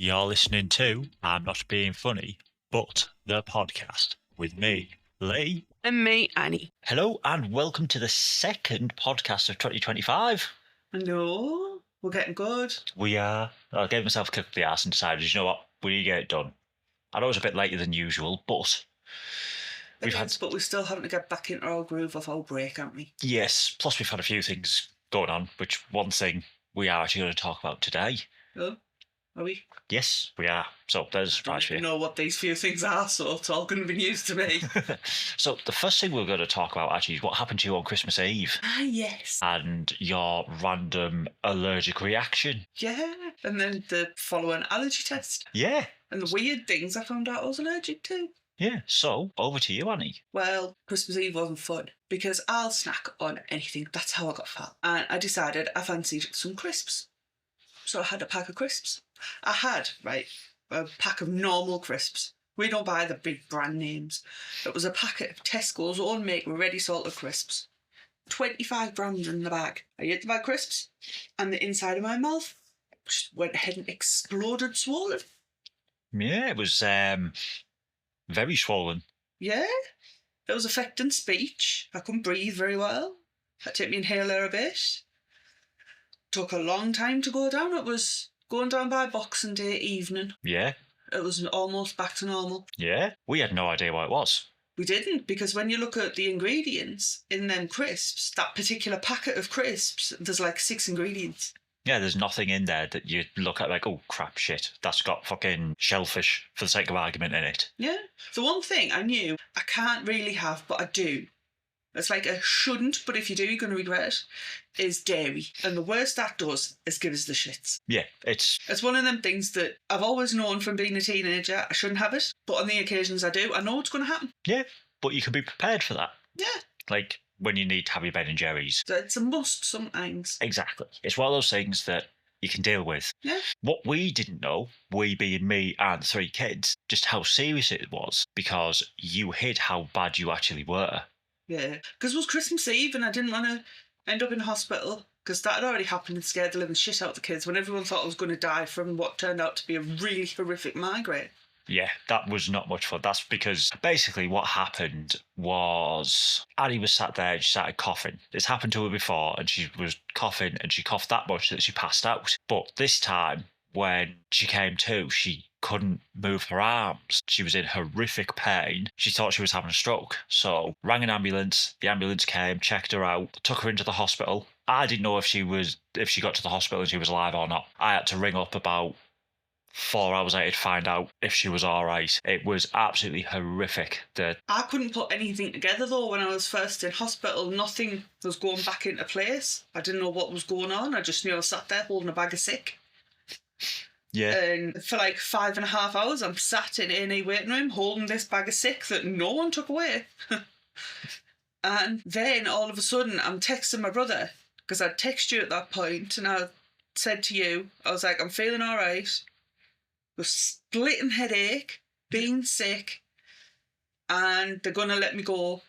You're listening to I'm Not Being Funny, but the podcast with me, Lee. And me, Annie. Hello, and welcome to the second podcast of 2025. Hello. We're getting good. We are. I gave myself a kick up the arse and decided, you know what, we need to get it done. I know it's a bit later than usual, but But we're still having to get back into our groove of our break, aren't we? Yes, plus we've had a few things going on, which one thing we are actually going to talk about today. Oh, are we? Yes, we are. So there's a surprise for I you. don't know what these few things are, so it's all going to be news to me. So the first thing we're going to talk about actually is what happened to you on Christmas Eve. Ah, yes. And your random allergic reaction. Yeah, and then the following allergy test. Yeah. And the weird things I found out I was allergic to. Yeah, so over to you, Annie. Well, Christmas Eve wasn't fun because I'll snack on anything. That's how I got fat. And I decided I fancied some crisps. So I had a pack of crisps. I had, a pack of normal crisps. We don't buy the big brand names. It was a packet of Tesco's own make ready salted crisps. 25 grams in the bag. I ate the bag of crisps and the inside of my mouth just went ahead and exploded swollen. Yeah, it was very swollen. Yeah, it was affecting speech. I couldn't breathe very well. Had to take my inhaler a bit. Took a long time to go down. It was going down by Boxing Day evening. Yeah. It was almost back to normal. Yeah. We had no idea what it was. We didn't, because when you look at the ingredients in them crisps, that particular packet of crisps, there's like 6 ingredients. Yeah, there's nothing in there that you look at like, oh, crap, shit, that's got fucking shellfish, for the sake of argument, in it. Yeah. The one thing I knew I can't really have, but I do. It's like a shouldn't, but if you do, you're going to regret it, is dairy. And the worst that does is give us the shits. Yeah, it's one of them things that I've always known from being a teenager, I shouldn't have it. But on the occasions I do, I know it's going to happen. Yeah, but you can be prepared for that. Yeah. Like when you need to have your Ben and Jerry's. So it's a must sometimes. Exactly. It's one of those things that you can deal with. Yeah. What we didn't know, we being me and 3 kids, just how serious it was, because you hid how bad you actually were. Yeah, because it was Christmas Eve and I didn't want to end up in hospital because that had already happened and scared the living shit out of the kids when everyone thought I was going to die from what turned out to be a really horrific migraine. Yeah, that was not much fun. That's because basically what happened was Annie was sat there and she started coughing. It's happened to her before and she was coughing and she coughed that much that she passed out. But this time, when she came to, she couldn't move her arms. She was in horrific pain. She thought she was having a stroke. So rang an ambulance. The ambulance came, checked her out, took her into the hospital. I didn't know if she got to the hospital and she was alive or not. I had to ring up about 4 hours later to find out if she was all right. It was absolutely horrific. I couldn't put anything together though when I was first in hospital. Nothing was going back into place. I didn't know what was going on. I just knew I was sat there holding a bag of sick. Yeah. And for like 5.5 hours, I'm sat in A&E waiting room holding this bag of sick that no one took away. And then all of a sudden, I'm texting my brother because I'd text you at that point, and I said to you, I was like, I'm feeling all right. With splitting headache, being sick, and they're going to let me go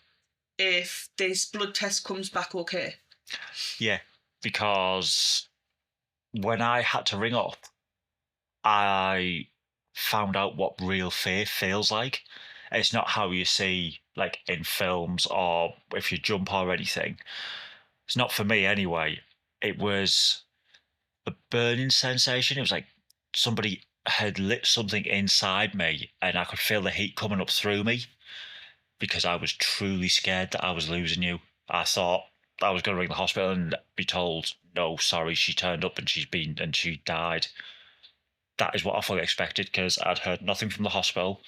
if this blood test comes back okay. Yeah, because when I had to ring up, I found out what real fear feels like. It's not how you see, like, in films or if you jump or anything. It's not for me anyway. It was a burning sensation. It was like somebody had lit something inside me and I could feel the heat coming up through me because I was truly scared that I was losing you. I thought I was going to ring the hospital and be told, no, sorry, she turned up and she died. That is what I fully expected because I'd heard nothing from the hospital.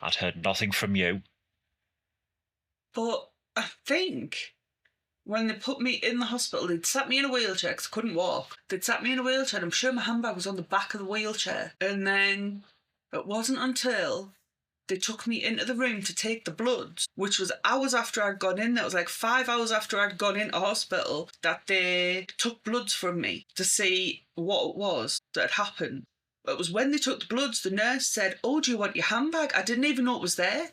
I'd heard nothing from you. But I think when they put me in the hospital, they'd sat me in a wheelchair because I couldn't walk. They'd sat me in a wheelchair and I'm sure my handbag was on the back of the wheelchair. And then it wasn't until they took me into the room to take the bloods, which was hours after I'd gone in. That was like 5 hours after I'd gone into hospital, that they took bloods from me to see what it was that had happened. It was when they took the bloods, the nurse said, oh, do you want your handbag? I didn't even know it was there.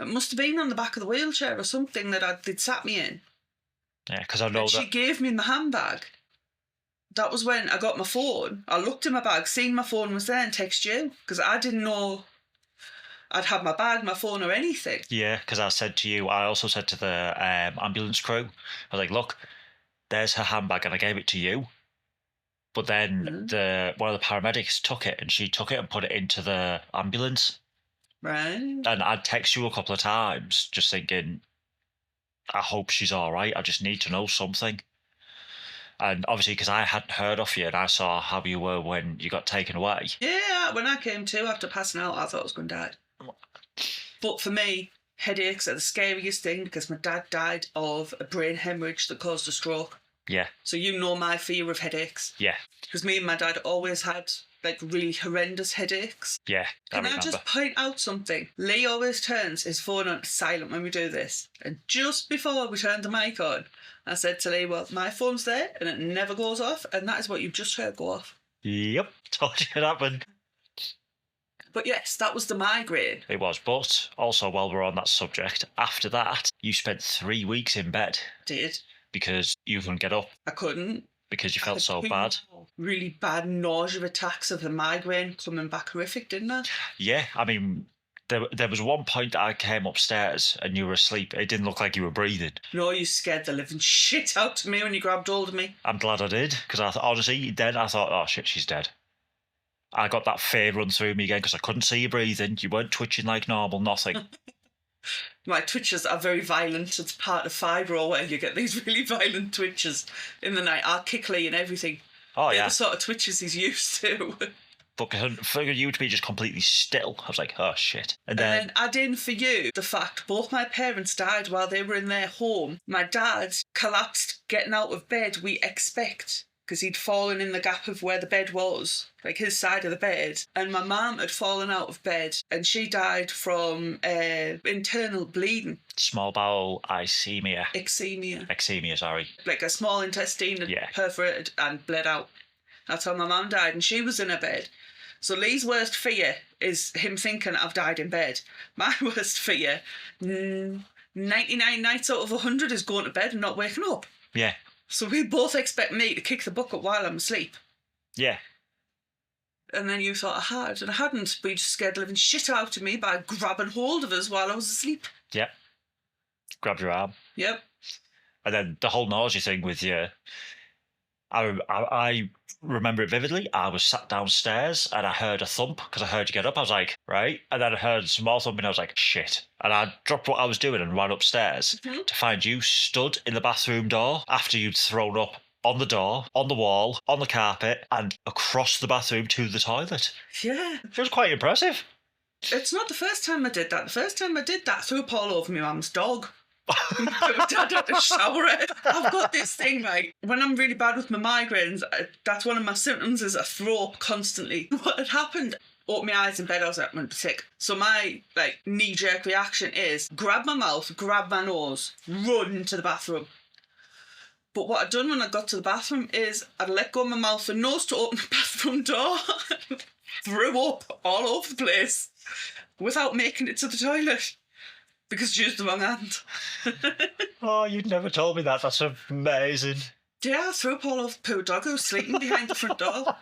It must have been on the back of the wheelchair or something that they'd sat me in. Yeah, because I know She gave me my handbag. that was when I got my phone. I looked in my bag, seen my phone was there and texted you because I didn't know I'd had my bag, my phone or anything. Yeah, because I also said to the ambulance crew, I was like, look, there's her handbag, and I gave it to you. But then one of the paramedics took it, and she took it and put it into the ambulance. Right. And I'd text you a couple of times, just thinking, I hope she's all right. I just need to know something. And obviously, because I hadn't heard of you, and I saw how you were when you got taken away. Yeah, when I came to after passing out, I thought I was going to die. But for me, headaches are the scariest thing because my dad died of a brain hemorrhage that caused a stroke. Yeah. So you know my fear of headaches. Yeah. Because me and my dad always had like really horrendous headaches. Yeah. Can I just point out something? Lee always turns his phone on silent when we do this. And just before we turned the mic on, I said to Lee, well, my phone's there and it never goes off. And that is what you've just heard go off. Yep. Told you it happened. But yes, that was the migraine. It was. But also, while we're on that subject, after that, you spent 3 weeks in bed. Did. Because you couldn't get up. I couldn't. Because you felt so bad. Really bad nausea attacks of the migraine coming back horrific, didn't I? Yeah, I mean, there was one point that I came upstairs and you were asleep. It didn't look like you were breathing. No, you scared the living shit out of me when you grabbed hold of me. I'm glad I did, because honestly, then I thought, oh shit, she's dead. I got that fear run through me again because I couldn't see you breathing. You weren't twitching like normal, nothing. My twitches are very violent. It's part of fibro where you get these really violent twitches in the night. I'll kick Lee and everything. Oh, yeah. The sort of twitches he's used to. But for you to be just completely still, I was like, oh, shit. And then add in for you the fact both my parents died while they were in their home. My dad collapsed getting out of bed, we expect, because he'd fallen in the gap of where the bed was, like his side of the bed. And my mum had fallen out of bed and she died from internal bleeding. Small bowel ischemia. Eczema, sorry. Like a small intestine had perforated and bled out. That's how my mum died, and she was in her bed. So Lee's worst fear is him thinking I've died in bed. My worst fear, 99 nights out of 100, is going to bed and not waking up. Yeah. So we both expect me to kick the bucket while I'm asleep. Yeah. And then you thought I had, and I hadn't. But you just scared the living shit out of me by grabbing hold of us while I was asleep. Yep. Grabbed your arm. Yep. And then the whole nausea thing with you. I remember it vividly. I was sat downstairs and I heard a thump because I heard you get up. I was like, right. And then I heard some more thumping. I was like, shit. And I dropped what I was doing and ran upstairs to find you stood in the bathroom door after you'd thrown up on the door, on the wall, on the carpet, and across the bathroom to the toilet. Yeah. It was quite impressive. It's not the first time I did that. The first time I did that, I threw up all over my mum's dog. Dad had to shower it. I've got this thing, right? When I'm really bad with my migraines, that's one of my symptoms is I throw up constantly. What had happened? Opened my eyes in bed, I was like, I'm going to be sick. So my knee-jerk reaction is grab my mouth, grab my nose, run into the bathroom. But what I'd done when I got to the bathroom is I'd let go of my mouth and nose to open the bathroom door. Threw up all over the place without making it to the toilet. Because she used the wrong hand. Oh, you'd never told me that. That's amazing. Yeah, I threw up all over the poor dog who was sleeping behind the front door.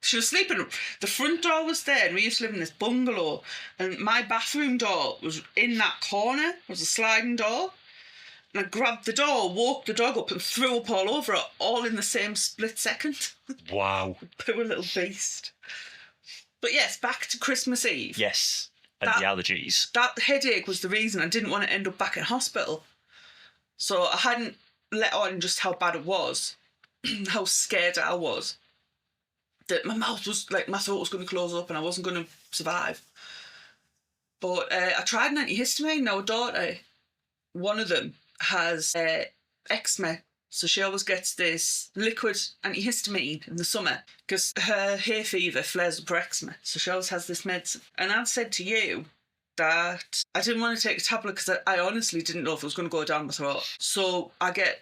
She was sleeping. The front door was there, and we used to live in this bungalow. And my bathroom door was in that corner. It was a sliding door. And I grabbed the door, woke the dog up, and threw up all over it, all in the same split second. Wow. Poor little beast. But yes, back to Christmas Eve. Yes. And the allergies. That headache was the reason I didn't want to end up back in hospital. So I hadn't let on just how bad it was, how scared I was, that my mouth was like, my throat was going to close up and I wasn't going to survive. But I tried an antihistamine. Now, daughter, one of them has eczema. So she always gets this liquid antihistamine in the summer because her hay fever flares up her eczema. So she always has this medicine. And I said to you that I didn't want to take a tablet because I honestly didn't know if it was going to go down my throat. So I get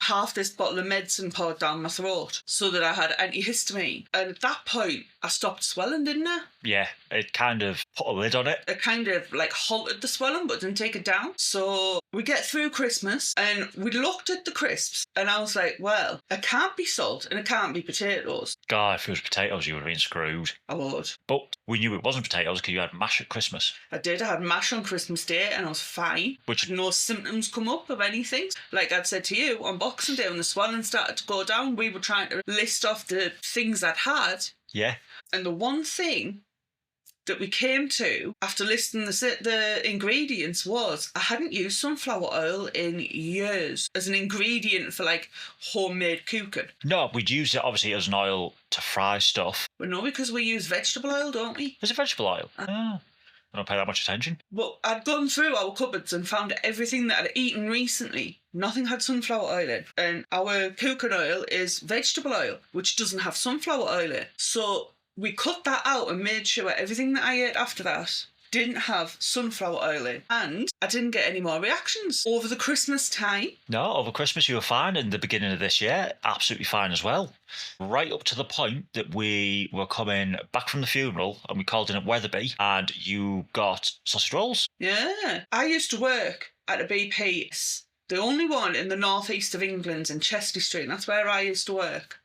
half this bottle of medicine poured down my throat so that I had antihistamine. And at that point, I stopped swelling, didn't I? Yeah, it kind of put a lid on it. It kind of like halted the swelling but didn't take it down. So we get through Christmas and we looked at the crisps and I was like, well, it can't be salt and it can't be potatoes. God, if it was potatoes, you would have been screwed. I would. But we knew it wasn't potatoes because you had mash at Christmas. I did. I had mash on Christmas Day and I was fine. Which Had no symptoms come up of anything. Like I'd said to you, on Boxing Day when the swelling started to go down, we were trying to list off the things I'd had. Yeah. And the one thing that we came to after listing the ingredients was I hadn't used sunflower oil in years as an ingredient for like homemade cooking. No, we'd use it obviously as an oil to fry stuff. But no, because we use vegetable oil, don't we? Is it vegetable oil? Oh. I don't pay that much attention. But I'd gone through our cupboards and found everything that I'd eaten recently. Nothing had sunflower oil in. And our cooking oil is vegetable oil, which doesn't have sunflower oil in. So we cut that out and made sure everything that I ate after that didn't have sunflower oil in. And I didn't get any more reactions over the Christmas time. No, over Christmas you were fine. In the beginning of this year, absolutely fine as well. Right up to the point that we were coming back from the funeral and we called in at Wetherby and you got sausage rolls. Yeah. I used to work at a BP, the only one in the northeast of England in Chester Street. And that's where I used to work.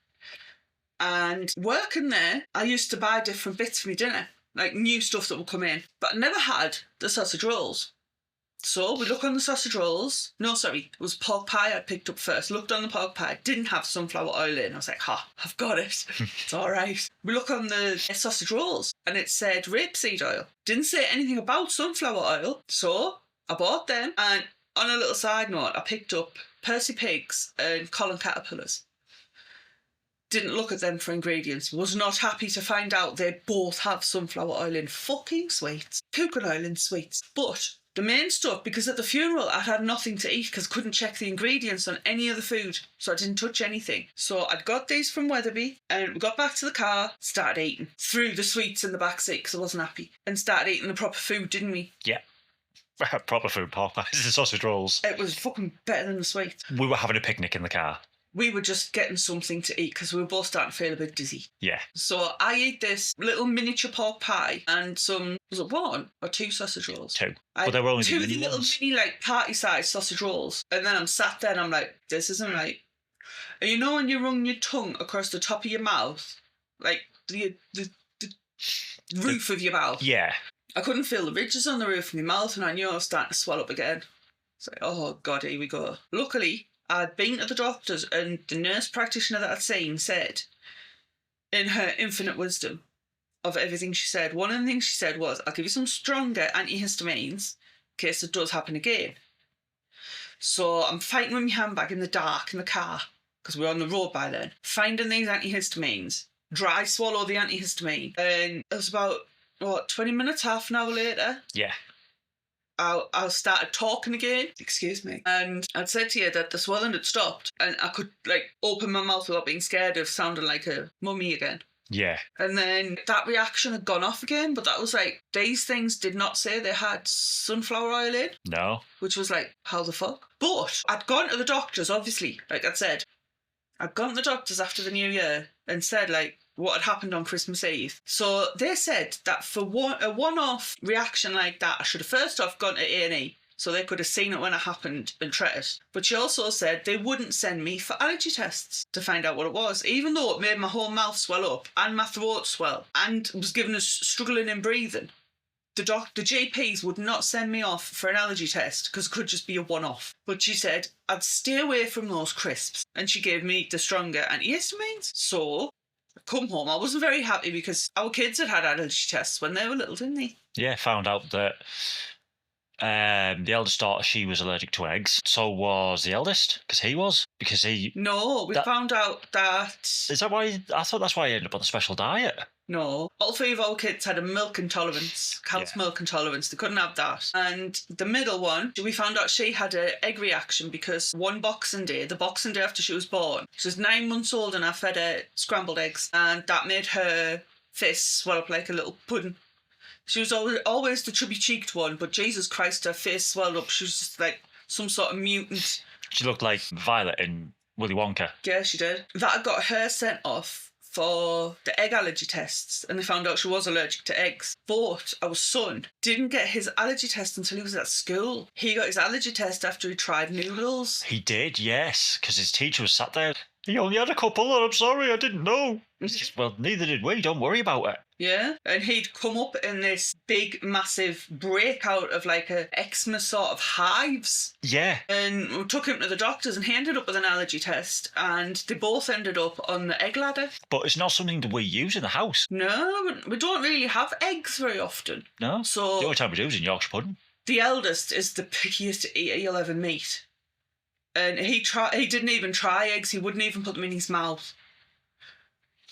And working there, I used to buy different bits for my dinner, like new stuff that would come in. But I never had the sausage rolls. So we look on the sausage rolls. No, sorry, it was pork pie I picked up first. Looked on the pork pie, didn't have sunflower oil in. I was like, I've got it. It's all right. We look on the sausage rolls and it said rapeseed oil. Didn't say anything about sunflower oil. So I bought them. And on a little side note, I picked up Percy pigs and Colin caterpillars. Didn't look at them for ingredients. Was not happy to find out they both have sunflower oil in fucking sweets. Cooking oil in sweets. But the main stuff, because at the funeral I'd had nothing to eat because I couldn't check the ingredients on any of the food. So I didn't touch anything. So I'd got these from Wetherby and we got back to the car, started eating. Threw the sweets in the back seat because I wasn't happy. And started eating the proper food, didn't we? Yeah. Proper food, pork pies and sausage rolls. It was fucking better than the sweets. We were having a picnic in the car. We were just getting something to eat because we were both starting to feel a bit dizzy. Yeah. So I ate this little miniature pork pie and some, was it one or two sausage rolls? Two. But they were only two the mini little ones. mini like party-sized sausage rolls. And then I'm sat there and I'm like, this isn't right. And you know when you run your tongue across the top of your mouth? Like the roof of your mouth? Yeah. I couldn't feel the ridges on the roof of my mouth and I knew I was starting to swell up again. It's like, oh God, here we go. Luckily, I'd been to the doctors and the nurse practitioner that I'd seen said, in her infinite wisdom of everything she said, one of the things she said was, I'll give you some stronger antihistamines in case it does happen again. So I'm fighting with my handbag in the dark in the car, because we're on the road by then, finding these antihistamines, dry swallow the antihistamine, and it was about, 20 minutes, half an hour later? Yeah. I started talking again, excuse me, and I'd said to you that the swelling had stopped and I could like open my mouth without being scared of sounding like a mummy again. Yeah. And then that reaction had gone off again, but that was like, these things did not say they had sunflower oil in. No. Which was like, how the fuck? But I'd gone to the doctors, obviously, like I'd said. I'd gone to the doctors after the new year and said like, what had happened on Christmas Eve. So they said that for a one-off reaction like that, I should have first off gone to A&E so they could have seen it when it happened and treated it. But she also said they wouldn't send me for allergy tests to find out what it was, even though it made my whole mouth swell up and my throat swell and was giving us struggling in breathing. The GPs would not send me off for an allergy test because it could just be a one-off. But she said I'd stay away from those crisps and she gave me the stronger antihistamines. So come home. I wasn't very happy because our kids had had allergy tests when they were little, didn't they? Yeah, found out that the eldest daughter, she was allergic to eggs. So was the eldest, because he... No, we found out that... Is that why? I thought that's why he ended up on the special diet. No. All three of our kids had a milk intolerance, cow's milk intolerance. They couldn't have that. And the middle one, we found out she had an egg reaction because one Boxing Day, the Boxing Day after she was born, she was 9 months old and I fed her scrambled eggs and that made her face swell up like a little pudding. She was always the chubby-cheeked one, but Jesus Christ, her face swelled up. She was just like some sort of mutant She looked like Violet in Willy Wonka. Yeah, she did. That got her sent off for the egg allergy tests, and they found out she was allergic to eggs. But our son didn't get his allergy test until he was at school. He got his allergy test after he tried noodles. He did, yes, because his teacher was sat there. He only had a couple, and I'm sorry, I didn't know. Well, neither did we. Don't worry about it. Yeah, and he'd come up in this big, massive breakout of like a eczema sort of hives. Yeah. And we took him to the doctors, and he ended up with an allergy test, and they both ended up on the egg ladder. But it's not something that we use in the house. No, we don't really have eggs very often. No. So the only time we do is in Yorkshire pudding. The eldest is the pickiest eater you'll ever meet. And he didn't even try eggs. He wouldn't even put them in his mouth.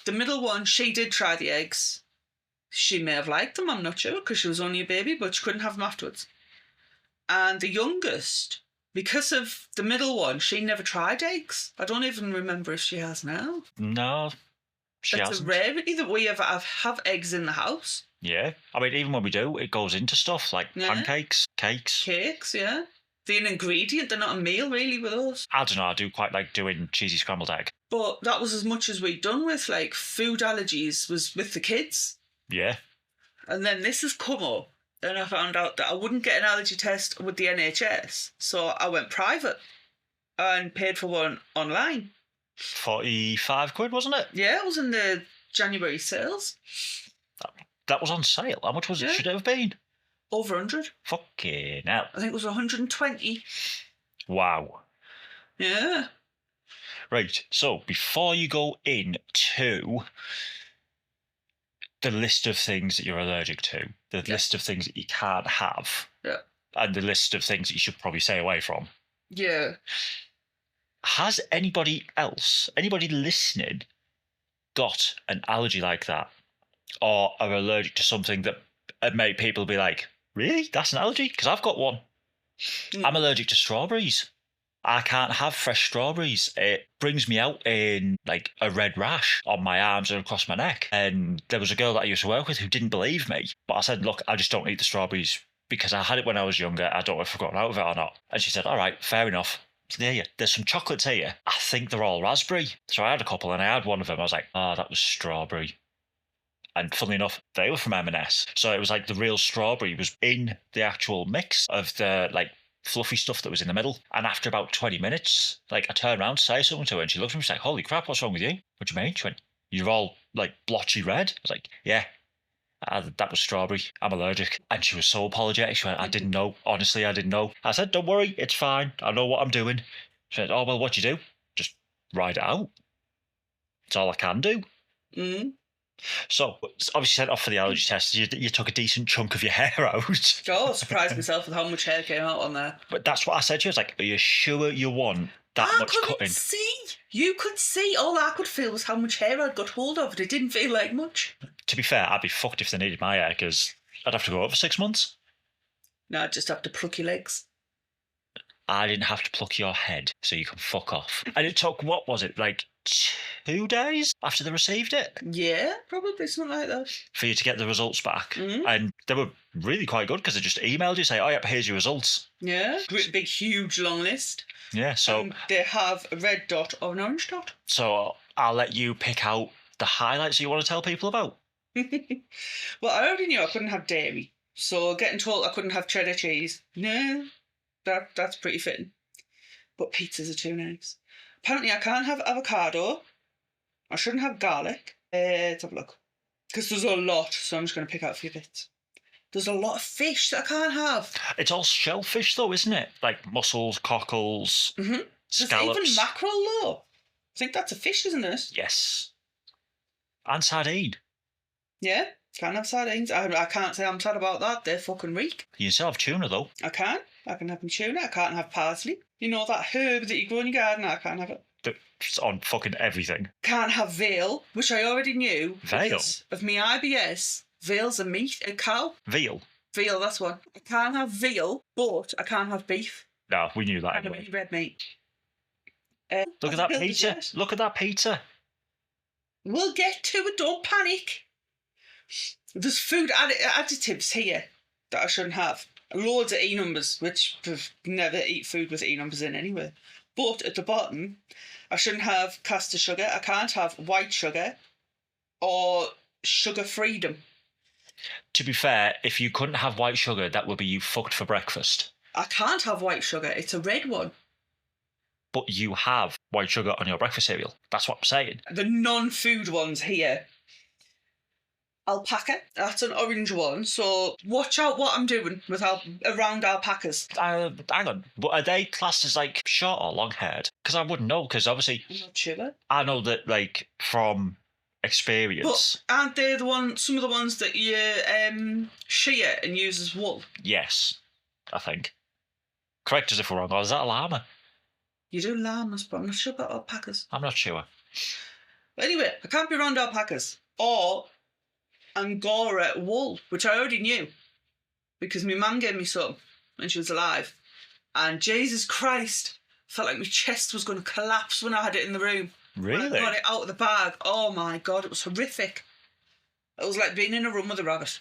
The middle one, she did try the eggs. She may have liked them, I'm not sure, because she was only a baby, but she couldn't have them afterwards. And the youngest, because of the middle one, she never tried eggs. I don't even remember if she has now. No, she hasn't. It's a rarity that we ever have eggs in the house. Yeah. I mean, even when we do, it goes into stuff like pancakes, cakes. Cakes, yeah. They're an ingredient, they're not a meal really with us. I don't know, I do quite like doing cheesy scrambled egg. But that was as much as we'd done with like food allergies was with the kids. Yeah. And then this has come up and I found out that I wouldn't get an allergy test with the NHS. So I went private and paid for one online. 45 quid, wasn't it? Yeah, it was in the January sales. That was on sale. How much was it? Should it have been? Over 100. Fucking hell. I think it was 120. Wow. Yeah. Right, so before you go into the list of things that you're allergic to, the list of things that you can't have, and the list of things that you should probably stay away from. Yeah. Has anybody else, anybody listening, got an allergy like that? Or are allergic to something that made people be like, really? That's an allergy? Because I've got one. I'm allergic to strawberries. I can't have fresh strawberries. It brings me out in like a red rash on my arms and across my neck. And there was a girl that I used to work with who didn't believe me. But I said, look, I just don't eat the strawberries because I had it when I was younger. I don't know if I've gotten out of it or not. And she said, all right, fair enough. There's some chocolates here. I think they're all raspberry. So I had a couple and I had one of them. I was like, oh, that was strawberry. And funnily enough, they were from M&S. So it was like the real strawberry was in the actual mix of the like fluffy stuff that was in the middle. And after about 20 minutes, like I turned around to say something to her and she looked at me, she's like, holy crap, what's wrong with you? What do you mean? She went, you're all like blotchy red. I was like, yeah, that was strawberry. I'm allergic. And she was so apologetic. She went, I didn't know. Honestly, I didn't know. I said, don't worry, it's fine. I know what I'm doing. She said, oh, well, what do you do? Just ride it out. It's all I can do. So, obviously sent off for the allergy test. You took a decent chunk of your hair out. Oh, I surprised myself with how much hair came out on there. But that's what I said to you. I was like, are you sure you want that much cutting? I couldn't see. You could see. All I could feel was how much hair I'd got hold of. It didn't feel like much. To be fair, I'd be fucked if they needed my hair because I'd have to go out for 6 months. No, I'd just have to pluck your legs. I didn't have to pluck your head, so you can fuck off. And it took, what was it, like 2 days after they received it? Yeah, probably something like that. For you to get the results back. And they were really quite good because they just emailed you, say, oh, yep, here's your results. Yeah, great big, huge, long list. Yeah, so... they have a red dot or an orange dot. So I'll let you pick out the highlights you want to tell people about. Well, I already knew I couldn't have dairy. So getting told I couldn't have cheddar cheese, no, that's pretty fitting. But pizzas are too nice. Apparently I can't have avocado. I shouldn't have garlic. Let's have a look. Because there's a lot, so I'm just going to pick out a few bits. There's a lot of fish that I can't have. It's all shellfish though, isn't it? Like mussels, cockles, scallops. There's even mackerel though. I think that's a fish, isn't it? Yes. And sardine. Yeah, can't have sardines. I can't say I'm sad about that. They're fucking reek. You can still have tuna though. I can. I can have tuna. I can't have parsley. You know that herb that you grow in your garden? I can't have it. It's on fucking everything. Can't have veal, which I already knew. Veal? Because of my IBS. Veal's a meat, a cow. Veal? Veal, that's one. I can't have veal, but I can't have beef. No, we knew that And anyway. red meat. Look at that pizza. Look at that pizza. We'll get to it, don't panic. There's food additives here that I shouldn't have. Loads of E numbers, which I've never eat food with E numbers in anyway. But at the bottom, I shouldn't have caster sugar. I can't have white sugar or sugar freedom. To be fair, if you couldn't have white sugar, that would be you fucked for breakfast. I can't have white sugar. It's a red one. But you have white sugar on your breakfast cereal. That's what I'm saying. The non-food ones here. Alpaca, that's an orange one. So watch out what I'm doing with around alpacas. Hang on, but are they classed as like short or long-haired? Because I wouldn't know. Because obviously, I'm not sure. I know that like from experience. But aren't they some of the ones that you shear and use as wool? Yes, I think. Correct us if we're wrong. Or is that a llama? You do llamas, but I'm not sure about alpacas. I'm not sure. But anyway, I can't be around alpacas or Angora wool, which I already knew because my mum gave me some when she was alive. And Jesus Christ, felt like my chest was going to collapse when I had it in the room. Really? When I got it out of the bag. Oh my God, it was horrific. It was like being in a room with a rabbit.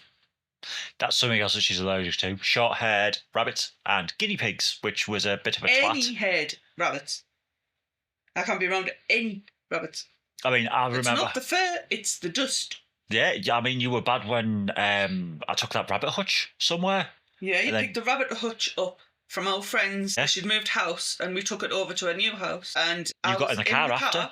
That's something else that she's allergic to. Short-haired rabbits and guinea pigs, which was a bit of a twat. Any haired rabbits. I can't be around any rabbits. I mean, I remember... It's not the fur, it's the dust. Yeah, I mean, you were bad when I took that rabbit hutch somewhere. Yeah, you picked the rabbit hutch up from our friends. Yeah. She'd moved house and we took it over to a new house. And You got in the car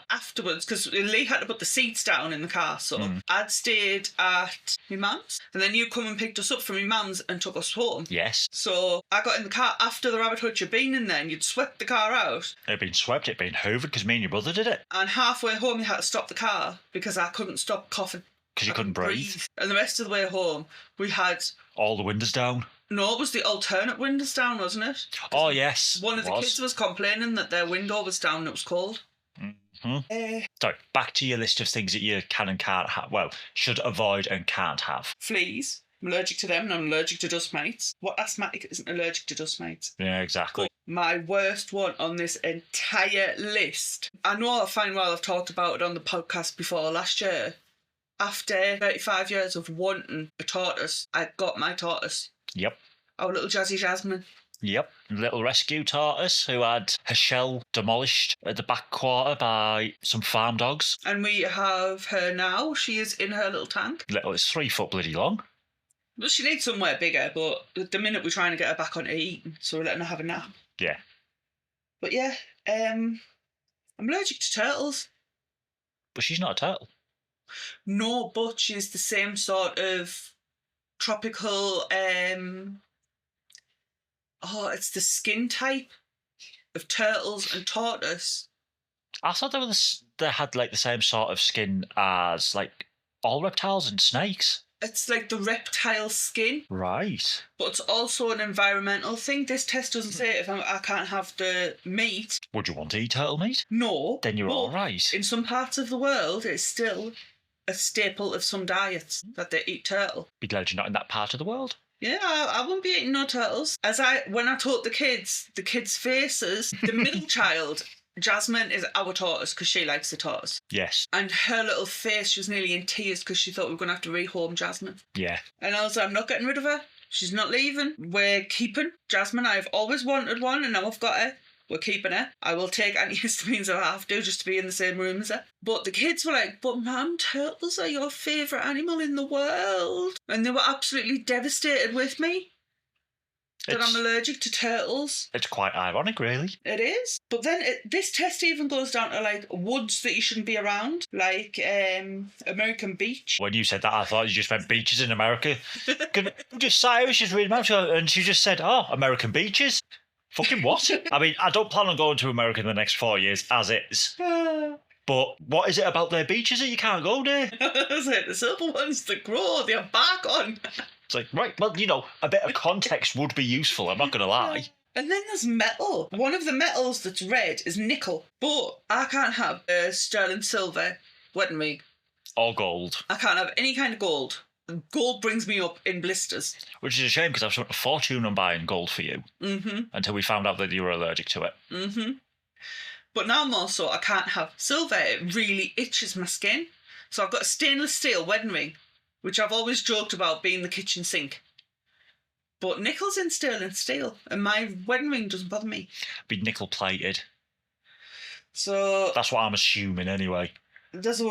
afterwards because Lee had to put the seats down in the car. So I'd stayed at my mum's and then you come and picked us up from my mum's and took us home. Yes. So I got in the car after the rabbit hutch had been in there and you'd swept the car out. It'd been swept, it'd been hoovered because me and your brother did it. And halfway home you had to stop the car because I couldn't stop coughing. Because you couldn't breathe. And the rest of the way home we had... All the windows down. No, it was the alternate windows down, wasn't it? Oh, yes. One of the kids was complaining that their window was down and it was cold. Mm-hmm. So, back to your list of things that you can and can't have. Well, should avoid and can't have. Fleas. I'm allergic to them and I'm allergic to dust mites. What asthmatic isn't allergic to dust mites? Yeah, exactly. But my worst one on this entire list. I know I find while I've talked about it on the podcast before last year. After 35 years of wanting a tortoise, I got my tortoise. Yep. Our little Jazzy Jasmine. Yep. Little rescue tortoise who had her shell demolished at the back quarter by some farm dogs. And we have her now. She is in her little tank. It's 3 foot bloody long. Well, she needs somewhere bigger, but at the minute we're trying to get her back onto eating, so we're letting her have a nap. Yeah. But yeah, I'm allergic to turtles. But she's not a turtle. No, but she's the same sort of tropical, it's the skin type of turtles and tortoise. I thought they had like the same sort of skin as like all reptiles and snakes. It's like the reptile skin. Right. But it's also an environmental thing. This test doesn't say if I can't have the meat. Would you want to eat turtle meat? No. Then you're all right. In some parts of the world, it's still a staple of some diets that they eat turtle. Be glad you're not in that part of the world. Yeah, I wouldn't be eating no turtles. When I taught the kids' faces, the middle child, Jasmine, is our tortoise because she likes the tortoise. Yes. And her little face, she was nearly in tears because she thought we were going to have to rehome Jasmine. Yeah. And I was like, I'm not getting rid of her. She's not leaving. We're keeping Jasmine. I've always wanted one and now I've got her. We're keeping her. I will take antihistamines if I have to just to be in the same room as her. But the kids were like, but Mum, turtles are your favourite animal in the world. And they were absolutely devastated with me that I'm allergic to turtles. It's quite ironic, really. It is. But then this test even goes down to like woods that you shouldn't be around, like American beach. When you said that, I thought you just meant beaches in America. I was just reading about it and she just said, oh, American beaches? Fucking what? I mean, I don't plan on going to America in the next 4 years, as is. But what is it about their beaches that you can't go there? The silver ones that grow, they have bark on. It's like, right, well, a bit of context would be useful, I'm not going to lie. And then there's metal. One of the metals that's red is nickel. But I can't have sterling silver wedding ring. Or gold. I can't have any kind of gold. Gold brings me up in blisters. Which is a shame because I've spent a fortune on buying gold for you. Mm-hmm. Until we found out that you were allergic to it. Mm-hmm. But now more so, I can't have silver. It really itches my skin. So I've got a stainless steel wedding ring, which I've always joked about being the kitchen sink. But nickel's in sterling steel, and my wedding ring doesn't bother me. Be nickel plated. So That's what I'm assuming anyway. that's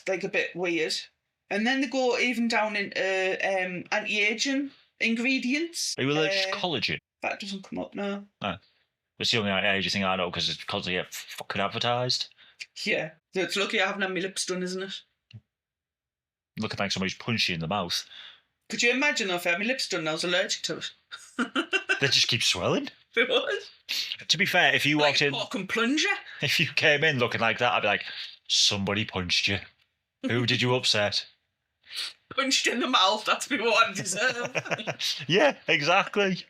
like a bit weird. And then they go even down into anti-aging ingredients. Are you allergic to collagen? That doesn't come up now. No. It's the only age thing I know because it's constantly get fucking advertised. Yeah. So it's lucky I haven't had my lips done, isn't it? Looking like somebody's punched you in the mouth. Could you imagine if I had my lips done and I was allergic to it? They just keep swelling. It was. To be fair, if you Like walked in, pork and plunger. if you came in looking like that, I'd be like, somebody punched you. Who did you upset? Punched in the mouth, that's what I deserve. Yeah, exactly.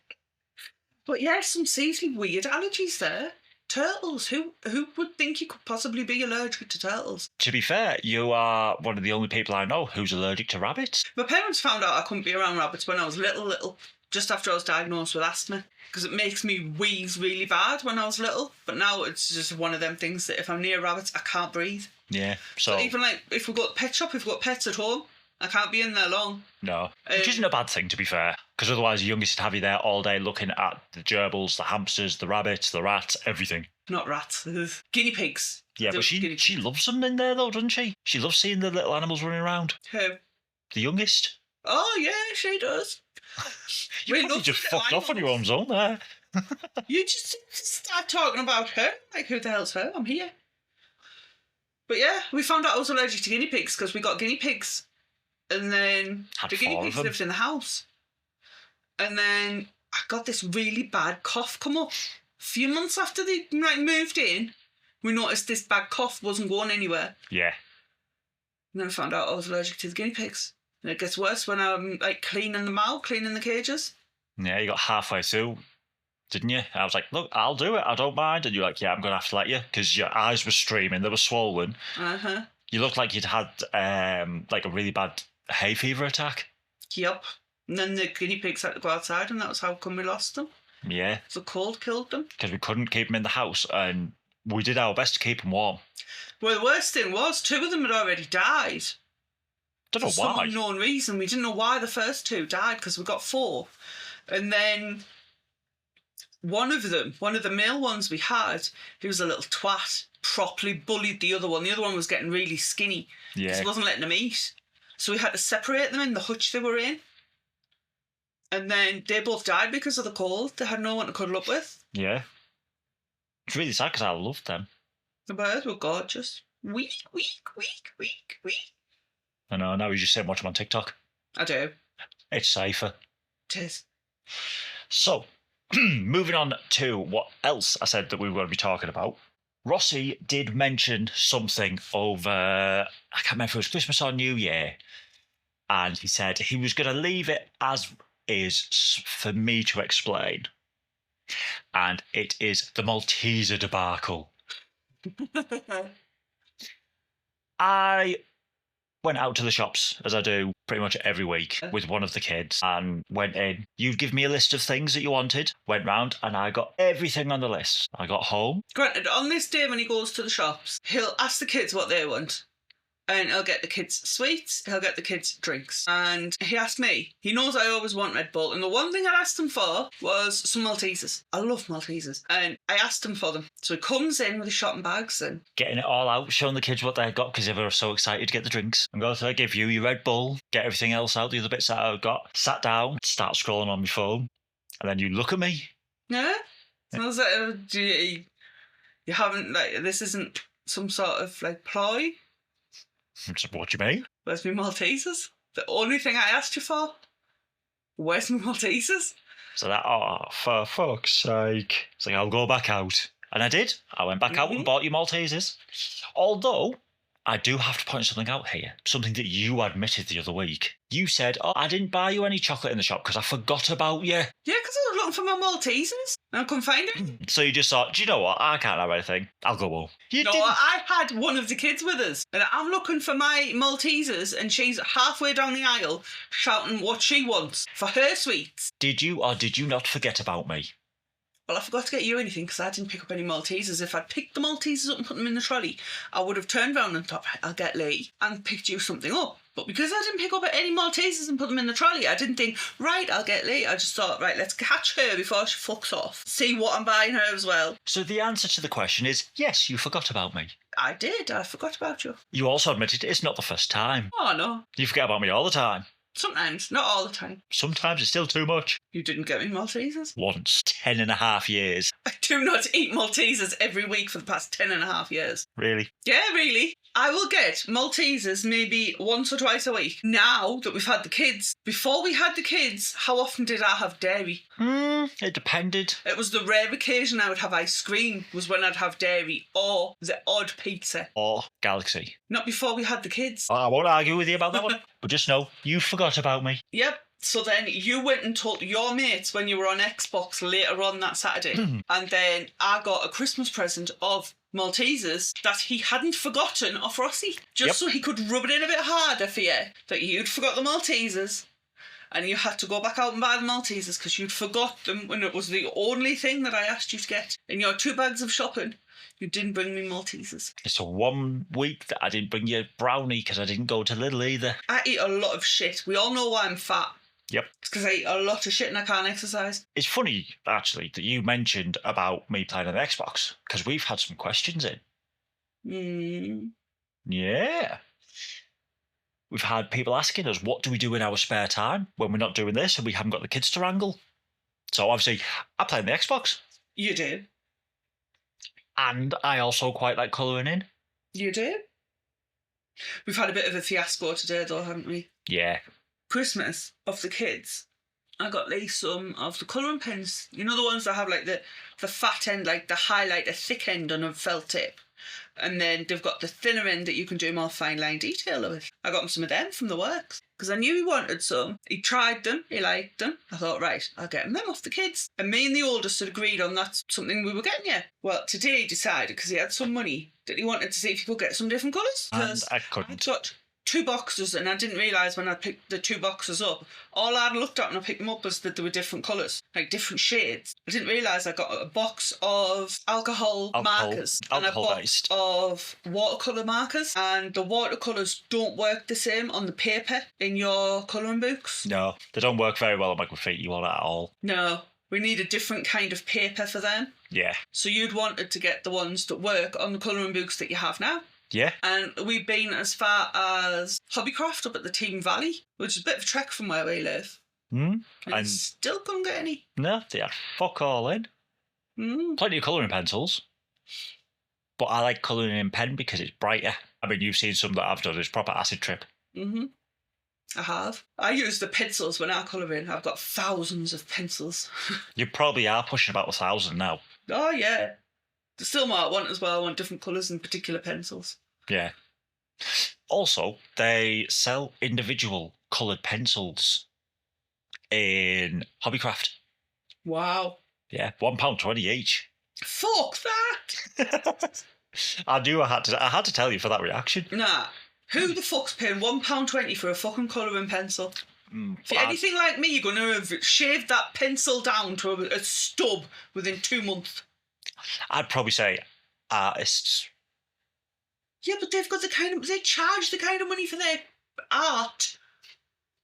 But yeah, some seriously weird allergies there. Turtles. Who would think you could possibly be allergic to turtles? To be fair, you are one of the only people I know who's allergic to rabbits. My parents found out I couldn't be around rabbits when I was little, just after I was diagnosed with asthma. Because it makes me wheeze really bad when I was little. But now it's just one of them things that if I'm near rabbits, I can't breathe. Yeah, so even like if we go to the pet shop, if we've got pets at home, I can't be in there long. no, which isn't a bad thing, to be fair, because otherwise the youngest would have you there all day looking at the gerbils, the hamsters, the rabbits, the rats, everything. Not rats. Guinea pigs. Yeah, but she loves them in there though, doesn't she? She loves seeing the little animals running around. Who? The youngest. Oh yeah, she does. You We probably love just little fucked off on your own animals. zone there. You just start talking about her. Like, who the hell's her? I'm here. But yeah, we found out I was allergic to guinea pigs because we got guinea pigs. And then Had the guinea 4 of pigs them. lived in the house. And then I got this really bad cough come up. A few months after they moved in, we noticed this bad cough wasn't going anywhere. Yeah. And then I found out I was allergic to the guinea pigs. And it gets worse when I'm like cleaning them out, cleaning the cages. Yeah, you got halfway through, didn't you? I was like, look, I'll do it, I don't mind. And you're like, yeah, I'm going to have to let you, because your eyes were streaming, they were swollen. Uh-huh. You looked like you'd had like a really bad hay fever attack. Yep. And then the guinea pigs had to go outside, and that was how come we lost them. Yeah. The cold killed them. Because we couldn't keep them in the house, and we did our best to keep them warm. Well, the worst thing was 2 of them had already died. Don't know For some why. unknown reason. We didn't know why the first 2 died, because we got 4. And then one of the male ones we had, he was a little twat, properly bullied the other one. The other one was getting really skinny because Yeah. he wasn't letting them eat. So we had to separate them in the hutch they were in. And then they both died because of the cold. They had no one to cuddle up with. Yeah. It's really sad because I loved them. The birds were gorgeous. Weak, weak, weak, weak, weak. I know, now you just sit and watch them on TikTok. I do. It's safer. It is. So, moving on to what else I said that we were going to be talking about. Rossi did mention something over, I can't remember if it was Christmas or New Year, and he said he was going to leave it as is for me to explain. And it is the Malteser debacle. I went out to the shops, as I do pretty much every week, with one of the kids, and went in. You give me a list of things that you wanted, went round, and I got everything on the list. I got home. Granted, on this day when he goes to the shops, he'll ask the kids what they want. And he'll get the kids sweets, he'll get the kids drinks. And he asked me, he knows I always want Red Bull, and the one thing I asked him for was some Maltesers. I love Maltesers. And I asked him for them. So he comes in with his shopping bags and... Getting it all out, showing the kids what they got because they were so excited to get the drinks. I'm going to give you your Red Bull, get everything else out, the other bits that I've got. Sat down, start scrolling on my phone, and then you look at me. Yeah? And I was like, you haven't, like, this isn't some sort of, like, ploy? What do you mean? Where's my Maltesers? The only thing I asked you for? Where's my Maltesers? So that, oh, for fuck's sake. It's like, I'll go back out. And I did. I went back out and bought you Maltesers. Although, I do have to point something out here. Something that you admitted the other week. You said, oh, I didn't buy you any chocolate in the shop because I forgot about you. Yeah, because I was looking for my Maltesers and I couldn't find it. So you just thought, do you know what? I can't have anything. I'll go home. You No, didn't. I had one of the kids with us and I'm looking for my Maltesers and she's halfway down the aisle shouting what she wants for her sweets. Did you or did you not forget about me? Well, I forgot to get you anything because I didn't pick up any Maltesers. If I'd picked the Maltesers up and put them in the trolley, I would have turned around and thought, right, I'll get Lee, and picked you something up. But because I didn't pick up any Maltesers and put them in the trolley, I didn't think, right, I'll get Lee. I just thought, right, let's catch her before she fucks off. See what I'm buying her as well. So the answer to the question is, yes, you forgot about me. I did. I forgot about you. You also admitted it's not the first time. Oh, no. You forget about me all the time. Sometimes. Not all the time. Sometimes it's still too much. You didn't get me Maltesers? Once. 10.5 years. I do not eat Maltesers every week for the past 10.5 years. Really? Yeah, really. I will get Maltesers maybe once or twice a week. Now that we've had the kids. Before we had the kids, how often did I have dairy? It depended. It was the rare occasion I would have ice cream was when I'd have dairy or the odd pizza. Or Galaxy. Not before we had the kids. I won't argue with you about that one. But just know, you forgot about me. Yep. So then you went and told your mates when you were on Xbox later on that Saturday. And then I got a Christmas present of Maltesers that he hadn't forgotten off Rossi. Just so he could rub it in a bit harder for you that you'd forgot the Maltesers. And you had to go back out and buy the Maltesers because you'd forgot them when it was the only thing that I asked you to get. In your 2 bags of shopping, you didn't bring me Maltesers. It's a 1 week that I didn't bring you brownie because I didn't go to Lidl either. I eat a lot of shit. We all know why I'm fat. Yep. It's because I eat a lot of shit and I can't exercise. It's funny, actually, that you mentioned about me playing on Xbox because we've had some questions in. Yeah. We've had people asking us, what do we do in our spare time when we're not doing this and we haven't got the kids to wrangle? So obviously, I play on the Xbox. You do. And I also quite like colouring in. You do. We've had a bit of a fiasco today though, haven't we? Yeah. Christmas of the kids. I got Lee some of the colouring pens. You know the ones that have like the fat end, like the highlighter thick end on a felt tip. And then they've got the thinner end that you can do more fine line detail with. I got him some of them from the works because I knew he wanted some. He tried them, he liked them. I thought, right, I'll get him them off the kids. And me and the oldest had agreed on that's something we were getting you. Well, today he decided, because he had some money, that he wanted to see if he could get some different colours. And I couldn't. I got 2 boxes and I didn't realise when I picked the 2 boxes up, all I'd looked at when I picked them up was that they were different colours, like different shades. I didn't realise I got a box of alcohol markers and a box of watercolour markers, and the watercolours don't work the same on the paper in your colouring books. No, they don't work very well on my graffiti one at all. No, we need a different kind of paper for them. Yeah. So you'd wanted to get the ones that work on the colouring books that you have now. Yeah. And we've been as far as Hobbycraft up at the Team Valley, which is a bit of a trek from where we live. And still couldn't get any. No, they had fuck all in. Plenty of colouring pencils. But I like colouring in pen because it's brighter. I mean, you've seen some that I've done. It's proper acid trip. I have. I use the pencils when I colour in. I've got thousands of pencils. You probably are pushing about 1,000 now. Oh, yeah. There's still more I want as well. I want different colours and particular pencils. Yeah. Also, they sell individual coloured pencils in Hobbycraft. Wow. Yeah, £1.20 each. Fuck that! I knew I had to tell you for that reaction. Nah. Who the fuck's paying £1.20 for a fucking colouring pencil? If you're anything like me, you're going to have shaved that pencil down to a stub within 2 months. I'd probably say artists. Yeah, but they've got they charge the kind of money for their art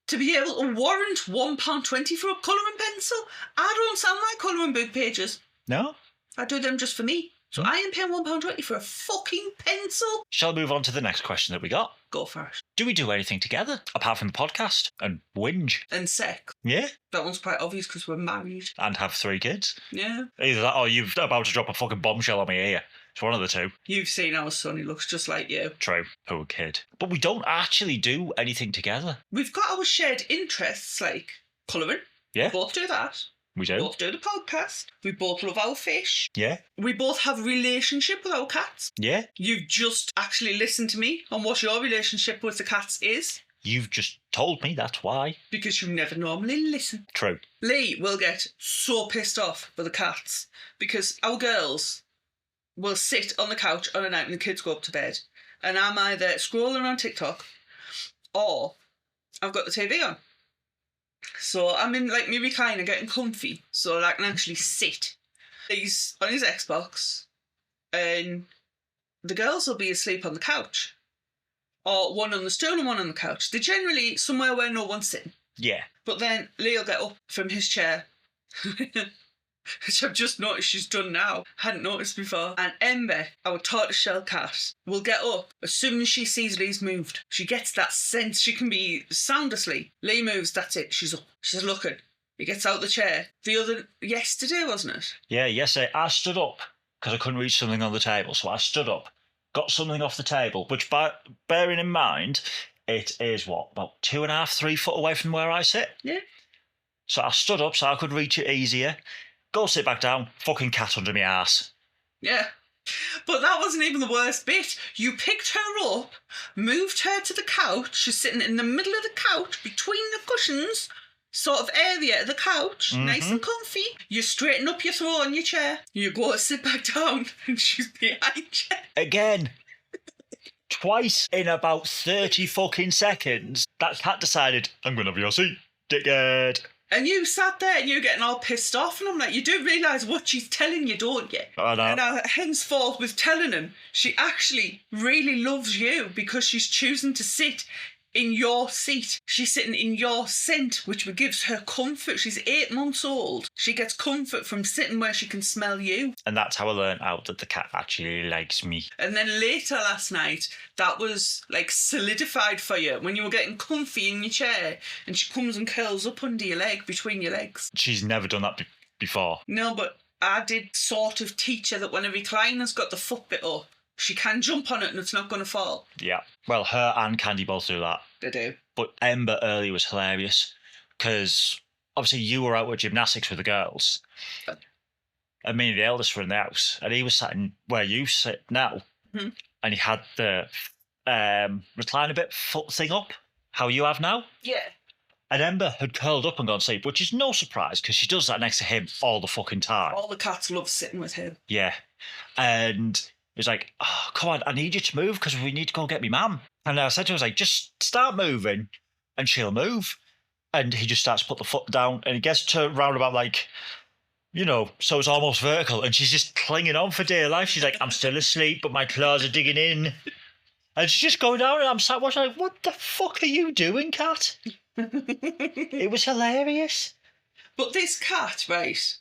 to be able to warrant £1.20 for a colouring pencil. I don't sell my colouring book pages. No? I do them just for me. So I am paying £1.20 for a fucking pencil. Shall we move on to the next question that we got? Go for it. Do we do anything together apart from the podcast and whinge? And sex. Yeah. That one's quite obvious because we're married. And have 3 kids. Yeah. Either that or you're about to drop a fucking bombshell on me here. It's one of the two. You've seen our son, he looks just like you. True. Poor kid. But we don't actually do anything together. We've got our shared interests like colouring. Yeah. We both do that. We do. We both do the podcast. We both love our fish. Yeah. We both have a relationship with our cats. Yeah. You've just actually listened to me on what your relationship with the cats is. You've just told me that's why. Because you never normally listen. True. Lee will get so pissed off with the cats because our girls will sit on the couch on a night when the kids go up to bed and I'm either scrolling on TikTok or I've got the TV on. So I'm in like my recliner getting comfy so that I can actually sit. He's on his Xbox, and the girls will be asleep on the couch, or one on the stool and one on the couch. They're generally somewhere where no one's sitting. Yeah. But then Lee'll get up from his chair, which I've just noticed she's done now. Hadn't noticed before. And Ember, our tortoiseshell cat, will get up as soon as she sees Lee's moved. She gets that sense. She can be sound asleep. Lee moves, that's it. She's up. She's looking. He gets out the chair. Yesterday, wasn't it? Yeah, yesterday I stood up because I couldn't reach something on the table. So I stood up, got something off the table, which, bearing in mind, it is about 2.5, 3 foot away from where I sit. Yeah. So I stood up so I could reach it easier. Go sit back down, fucking cat under my arse. Yeah. But that wasn't even the worst bit. You picked her up, moved her to the couch. She's sitting in the middle of the couch, between the cushions, sort of area of the couch, nice and comfy. You straighten up your throw on your chair. You go to sit back down, and she's behind you. Again. Twice in about 30 fucking seconds, that cat decided, I'm going to have your seat, dickhead. And you sat there and you're getting all pissed off, and I'm like, you do realise what she's telling you, don't you? I know. And henceforth, with telling him, she actually really loves you because she's choosing to sit in your seat. She's sitting in your scent, which gives her comfort. She's 8 months old. She gets comfort from sitting where she can smell you. And that's how I learned out that the cat actually likes me. And then later last night, that was like solidified for you when you were getting comfy in your chair and she comes and curls up under your leg, between your legs. She's never done that before. No, but I did sort of teach her that when a recliner's got the foot bit up, she can jump on it and it's not going to fall. Yeah. Well, her and Candy both do that. They do. But Ember earlier was hilarious because obviously you were out with gymnastics with the girls. And me and the eldest were in the house. And he was sat in where you sit now. Mm-hmm. And he had the recliner bit foot thing up, how you have now. Yeah. And Ember had curled up and gone to sleep, which is no surprise because she does that next to him all the fucking time. All the cats love sitting with him. Yeah. And he was like, oh, come on, I need you to move because we need to go get me mum. And I said to him, I was like, just start moving and she'll move. And he just starts to put the foot down and he gets to round about like, you know, so it's almost vertical. And she's just clinging on for dear life. She's like, I'm still asleep, but my claws are digging in. And she's just going down and I'm sat watching like, what the fuck are you doing, cat? It was hilarious. But this cat, right,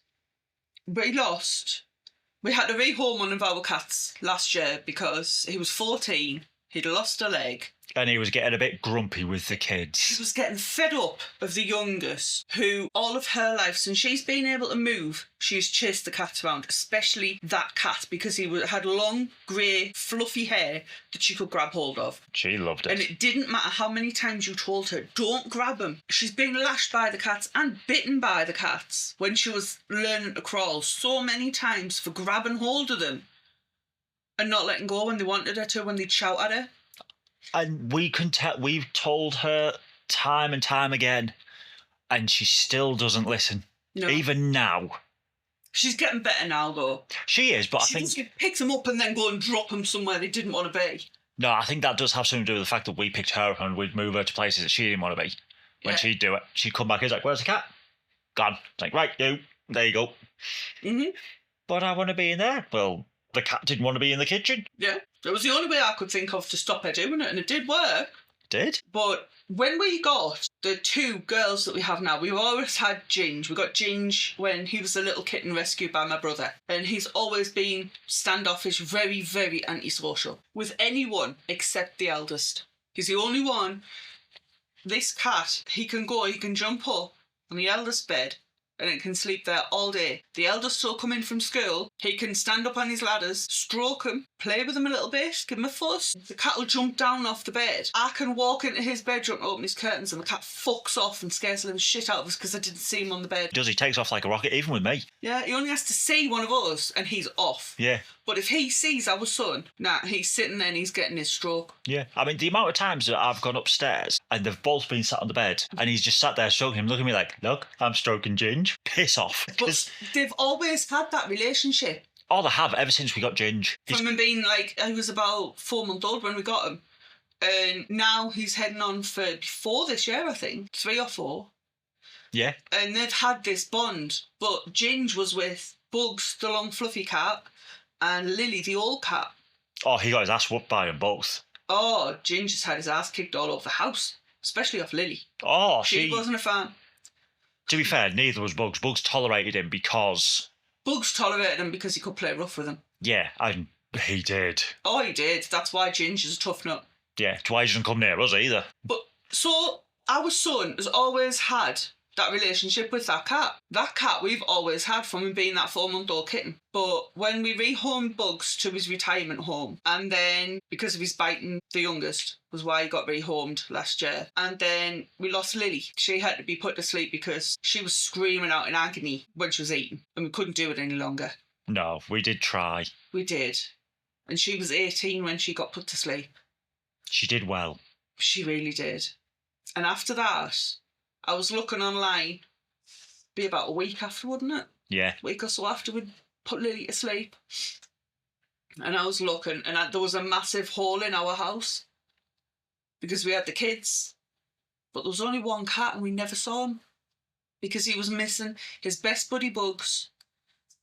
we had to rehome one of our cats last year because he was 14, he'd lost a leg. And he was getting a bit grumpy with the He kids. was getting fed up of the youngest, who all of her life, since she's been able to move, she's chased the cats around, especially that cat, because he had long, grey, fluffy hair that she could grab hold of. She loved it. And it didn't matter how many times you told her, don't grab him. She's been lashed by the cats and bitten by the cats when she was learning to crawl so many times for grabbing hold of them and not letting go when they wanted her to, when they'd shout at her. And we can tell, we've told her time and time again, and she still doesn't listen. No. Even now. She's getting better now, though. She is, but I She think... just picks them up and then go and drop them somewhere they didn't want to be. No, I think that does have something to do with the fact that we picked her up and we'd move her to places that she didn't want to be. When Yeah. she'd do it, she'd come back and like, where's the cat? Gone. It's like, right, you. There you go. Mm-hmm. But I want to be in there. Well, the cat didn't want to be in the kitchen. Yeah. It was the only way I could think of to stop her doing it, and it did work. Did? But when we got the 2 girls that we have now, we've always had Ginge. We got Ginge when he was a little kitten rescued by my brother. And he's always been standoffish, very, very antisocial. With anyone except the eldest. He's the only one. This cat, he can jump up on the eldest bed and it can sleep there all day. The eldest will come in from school. He can stand up on his ladders, stroke him, play with him a little bit, give him a fuss. The cat will jump down off the bed. I can walk into his bedroom, open his curtains, and the cat fucks off and scares the shit out of us because I didn't see him on the bed. He takes off like a rocket, even with me. Yeah, he only has to see one of us and he's off. Yeah. But if he sees our son, he's sitting there and he's getting his stroke. Yeah. I mean, the amount of times that I've gone upstairs and they've both been sat on the bed and he's just sat there stroking him, looking at me like, look, I'm stroking Ginge. Piss off. But they've always had that relationship. Oh, they have, ever since we got Ginge. From him being like, he was about 4 months old when we got him. And now he's heading on for 4 this year, I think. 3 or 4. Yeah. And they've had this bond. But Ginge was with Bugs, the long fluffy cat, and Lily, the old cat. Oh, he got his ass whooped by them both. Oh, Ginger's had his ass kicked all over the house, especially off Lily. Oh, She wasn't a fan. To be fair, neither was Bugs. Bugs tolerated him because... Bugs tolerated him because he could play rough with him. Yeah, and he did. Oh, he did. That's why Ginger's a tough nut. Yeah, Dwight doesn't come near us either. But, so, our son has always had that relationship with that cat. That cat we've always had from him being that 4-month-old kitten. But when we rehomed Bugs to his retirement home, and then because of his biting the youngest was why he got rehomed last year, and then we lost Lily. She had to be put to sleep because she was screaming out in agony when she was eating, and we couldn't do it any longer. No, we did try. We did. And she was 18 when she got put to sleep. She did well. She really did. And after that, I was looking online, be about a week after, wouldn't it? Yeah. A week or so after we'd put Lily to sleep. And I was looking, and there was a massive hole in our house because we had the kids. But there was only one cat and we never saw him because he was missing his best buddy Bugs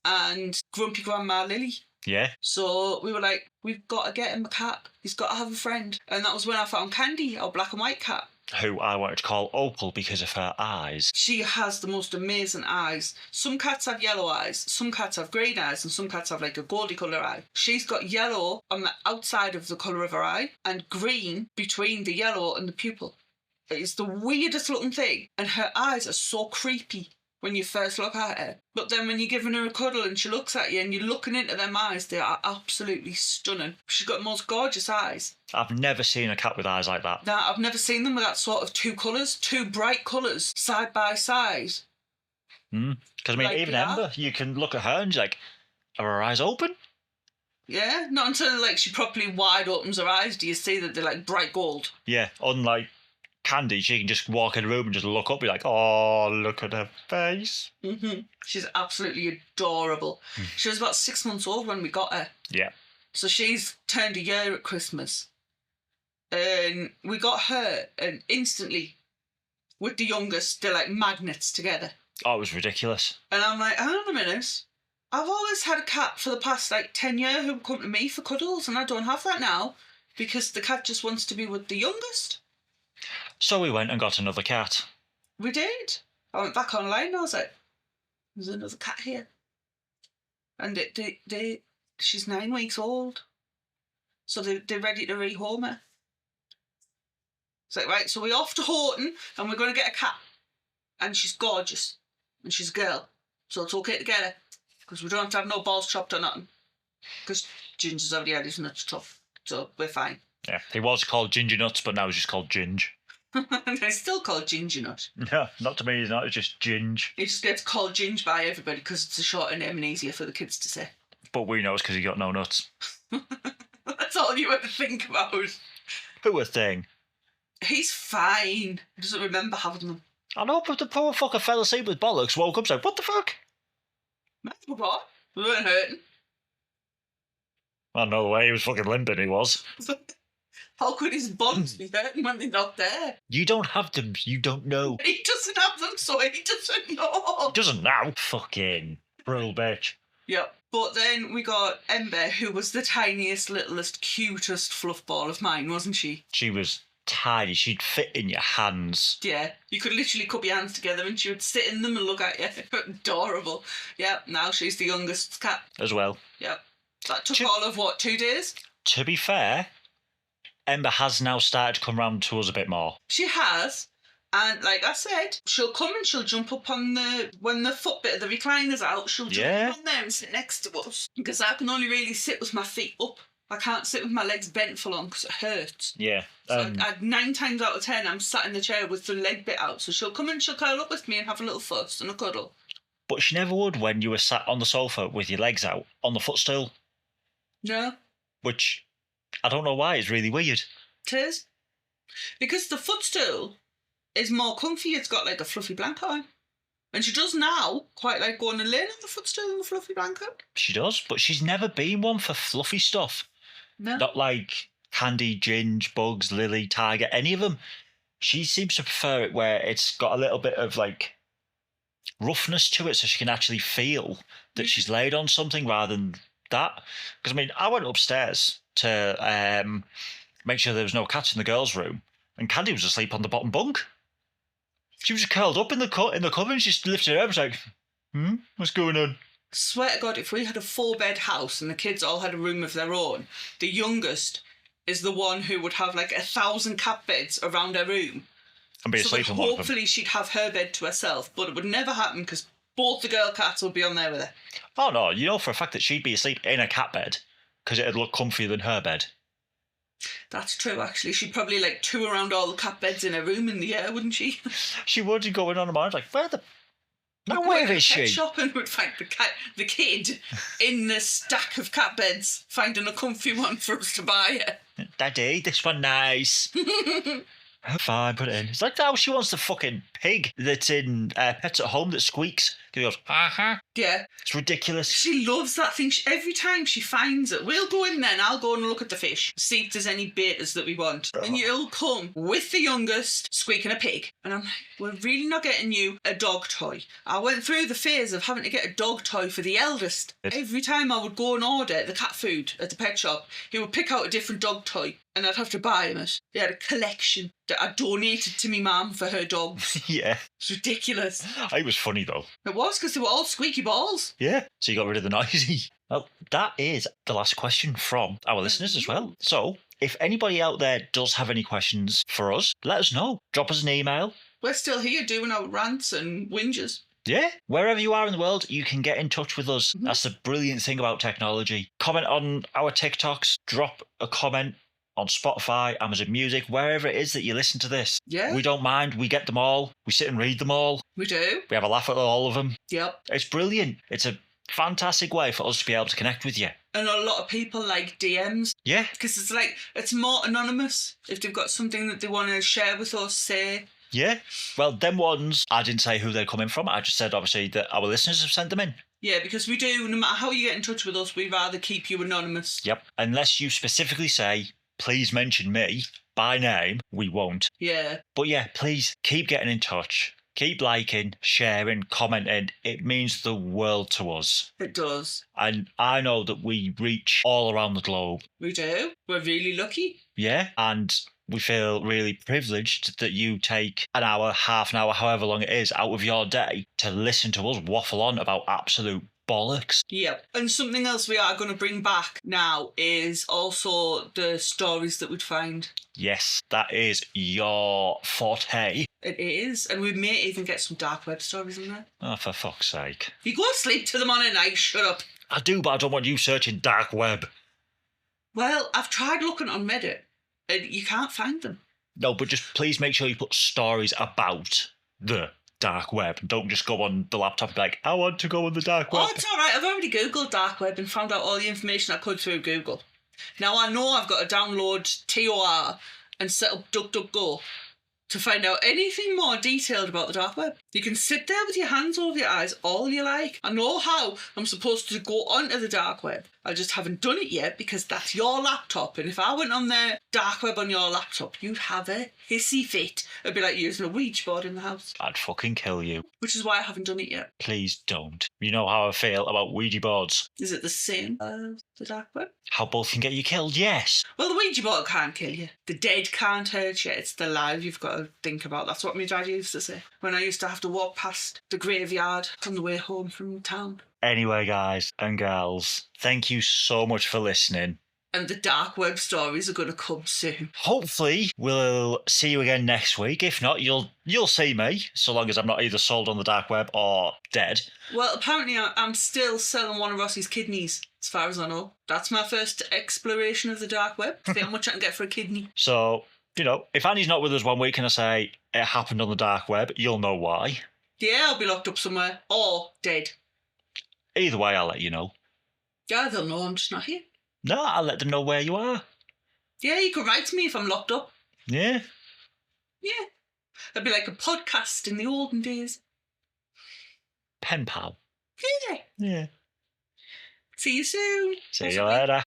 and grumpy grandma Lily. Yeah. So we were like, we've got to get him a cat. He's got to have a friend. And that was when I found Candy, our black and white cat. Who I wanted to call Opal because of her eyes. She has the most amazing eyes. Some cats have yellow eyes, some cats have green eyes, and some cats have like a goldy colour eye. She's got yellow on the outside of the colour of her eye and green between the yellow and the pupil. It's the weirdest looking thing. And her eyes are so creepy when you first look at her. But then when you're giving her a cuddle and she looks at you and you're looking into them eyes, they are absolutely stunning. She's got the most gorgeous eyes. I've never seen a cat with eyes like that. Nah, I've never seen them with that sort of two colours, two bright colours, side by side. Because, I mean, Like even that. Ember, you can look at her and you're like, are her eyes open? Yeah, not until like she properly wide opens her eyes do you see that they're like bright gold. Yeah, unlike Candy, she can just walk in a room and just look up and be like, oh, look at her face. She's absolutely adorable. She was about 6 months old when we got her. Yeah. So she's turned a year at Christmas. And we got her and instantly, with the youngest, they're like magnets together. Oh, it was ridiculous. And I'm like, hang on a minute. I've always had a cat for the past like 10 years who would come to me for cuddles, and I don't have that now because the cat just wants to be with the youngest. So we went and got another cat. We did. I went back online and I was like, there's another cat here. And she's 9 weeks old. So they're ready to rehome her. It's like, right, so we're off to Horton and we're going to get a cat. And she's gorgeous. And she's a girl. So it's okay to get her. Because we don't have to have no balls chopped or nothing. Because Ginger's already had his nuts chopped. So we're fine. Yeah, he was called Ginger Nuts, but now he's just called Ginge. And he's still called Ginger Nut. No, not to me, he's not, it's just Ginge. He just gets called Ginge by everybody because it's a shorter name and easier for the kids to say. But we know it's because he got no nuts. That's all you ever think about. Poor thing. He's fine. He doesn't remember having them. I know, but the poor fucker fell asleep with bollocks, woke up, said, what the fuck? What? We weren't hurting. I don't know the way he was fucking limping he was. How could his buns be hurting when they're not there? You don't have them, you don't know. He doesn't have them, so he doesn't know. He doesn't now. Fucking brutal bitch. Yep. But then we got Ember, who was the tiniest, littlest, cutest fluff ball of mine, wasn't she? She was tiny, she'd fit in your hands. Yeah, you could literally cup your hands together and she would sit in them and look at you. Adorable. Yep, now she's the youngest cat. As well. Yep. That took all of, 2 days? To be fair, Ember has now started to come round to us a bit more. She has. And like I said, she'll come and she'll jump up on when the foot bit of the recliner's out, she'll jump up on there and sit next to us. Because I can only really sit with my feet up. I can't sit with my legs bent for long because it hurts. Yeah. So 9 times out of 10, I'm sat in the chair with the leg bit out. So she'll come and she'll curl up with me and have a little fuss and a cuddle. But she never would when you were sat on the sofa with your legs out on the footstool. No. Which, I don't know why, is really weird. It is. Because the footstool is more comfy. It's got like a fluffy blanket on. And she does now quite like going and laying on the footstool and the fluffy blanket. She does, but she's never been one for fluffy stuff. No. Not like Candy, Ginge, Bugs, Lily, Tiger, any of them. She seems to prefer it where it's got a little bit of like roughness to it, so she can actually feel that she's laid on something rather than that. Because I mean, I went upstairs to make sure there was no cats in the girls' room, and Candy was asleep on the bottom bunk. She was just curled up in the cover, and she just lifted her up and was like, what's going on? Swear to God, if we had a 4-bed house and the kids all had a room of their own, the youngest is the one who would have like 1,000 cat beds around her room. And be asleep on one of them. Hopefully she'd have her bed to herself, but it would never happen because both the girl cats would be on there with her. Oh no, you know for a fact that she'd be asleep in a cat bed because it'd look comfier than her bed. That's true, actually. She'd probably like tour around all the cat beds in her room in the air, wouldn't she? She would go in on her mind like, where is she? Pet shop and would find the kid in the stack of cat beds, finding a comfy one for us to buy her. Daddy, this one nice. Fine, put it in. It's like how she wants the fucking pig that's in Pets at Home that squeaks. He goes, Yeah. It's ridiculous. She loves that thing. Every time she finds it, we'll go in there and I'll go and look at the fish, see if there's any betas that we want. And you'll come with the youngest squeaking a pig. And I'm like, we're really not getting you a dog toy. I went through the phase of having to get a dog toy for the eldest. Every time I would go and order the cat food at the pet shop, he would pick out a different dog toy and I'd have to buy him it. He had a collection that I donated to me mum for her dogs. Yeah. It's ridiculous. It was funny though. It was because they were all squeaky balls. Yeah. So you got rid of the noisy. Well, that is the last question from our listeners as well. So if anybody out there does have any questions for us, let us know. Drop us an email. We're still here doing our rants and whinges. Yeah, wherever you are in the world, you can get in touch with us. That's the brilliant thing about technology. Comment on our TikToks, drop a comment on Spotify, Amazon Music, wherever it is that you listen to this. Yeah. We don't mind. We get them all. We sit and read them all. We do. We have a laugh at all of them. Yep. It's brilliant. It's a fantastic way for us to be able to connect with you. And a lot of people like DMs. Yeah. Because it's like, it's more anonymous. If they've got something that they want to share with us, say. Yeah. Well, them ones, I didn't say who they're coming from. I just said, obviously, that our listeners have sent them in. Yeah, because we do, no matter how you get in touch with us, we'd rather keep you anonymous. Yep. Unless you specifically say, please mention me by name, we won't. Yeah. But yeah, please keep getting in touch. Keep liking, sharing, commenting. It means the world to us. It does. And I know that we reach all around the globe. We do. We're really lucky. Yeah. And we feel really privileged that you take an hour, half an hour, however long it is, out of your day to listen to us waffle on about absolute bollocks. Yep. And something else we are going to bring back now is also the stories that we'd find. Yes, that is your forte. It is. And we may even get some dark web stories in there. Oh, for fuck's sake. You go sleep to them on a night, shut up. I do, but I don't want you searching dark web. Well, I've tried looking on Reddit and you can't find them. No, but just please make sure you put stories about the dark web. Don't just go on the laptop and be like, I want to go on the dark web. Oh, it's all right. I've already Googled dark web and found out all the information I could through Google. Now I know I've got to download TOR and set up DuckDuckGo to find out anything more detailed about the dark web. You can sit there with your hands over your eyes all you like. I know how I'm supposed to go onto the dark web. I just haven't done it yet because that's your laptop. And if I went on the dark web on your laptop, you'd have a hissy fit. It'd be like using a Ouija board in the house. I'd fucking kill you. Which is why I haven't done it yet. Please don't. You know how I feel about Ouija boards. Is it the same as the dark web? How both can get you killed, yes. Well, the Ouija board can't kill you. The dead can't hurt you. It's the live you've got to think about. That's what my dad used to say when I used to have to walk past the graveyard on the way home from town. Anyway, guys and girls, thank you so much for listening. And the dark web stories are going to come soon. Hopefully, we'll see you again next week. If not, you'll see me, so long as I'm not either sold on the dark web or dead. Well, apparently I'm still selling one of Rossi's kidneys, as far as I know. That's my first exploration of the dark web. See how much I can get for a kidney. So, if Annie's not with us 1 week and I say it happened on the dark web, you'll know why. Yeah, I'll be locked up somewhere. Or dead. Either way, I'll let you know. Yeah, they'll know I'm just not here. No, I'll let them know where you are. Yeah, you can write to me if I'm locked up. Yeah. Yeah. It'd be like a podcast in the olden days. Pen pal. Yeah. Yeah. See you soon. See you later.